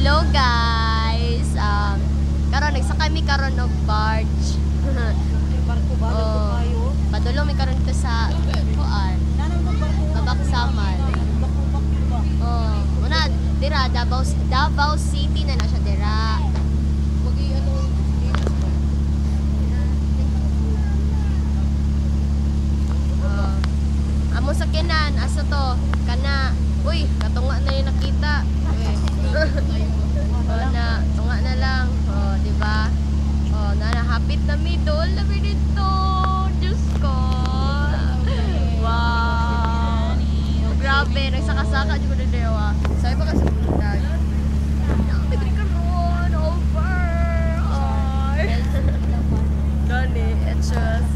Hello guys. Karon nagsakay mi karon og barge. Barko ba Oh. kayo? Padulong mi karon to sa kuan. Nanang barko. Babak Samal. Bakubak ba? Oh, una dira Davao City na siya dira. Wagi ano Amo sa kinan asa to kana. Uy, katunga na yung nakita. Oh, na tunga na lang. Oh, di ba? Oh, hapit na middle na dito. Diyos ko. Wow. Oh, grabe, nagsaka-saka jud ko dewa. Sabi pa kasi bulag. Pwede ka ron over. Oh. Gani, it's just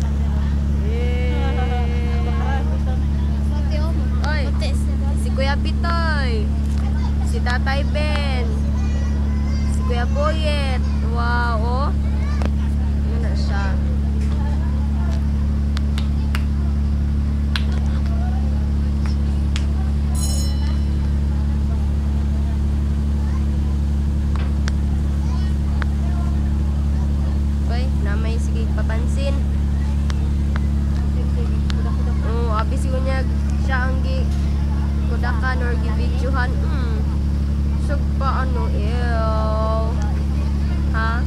Oy, si Kuya Pitoy, si Tatay Ben, si Kuya Boyet. Wow, oh. Yun na siya. Oy, na may sige papansin. Abi siguro niya siya ang kudakan or gibidyohan. Sug pa ano, ew. Ha?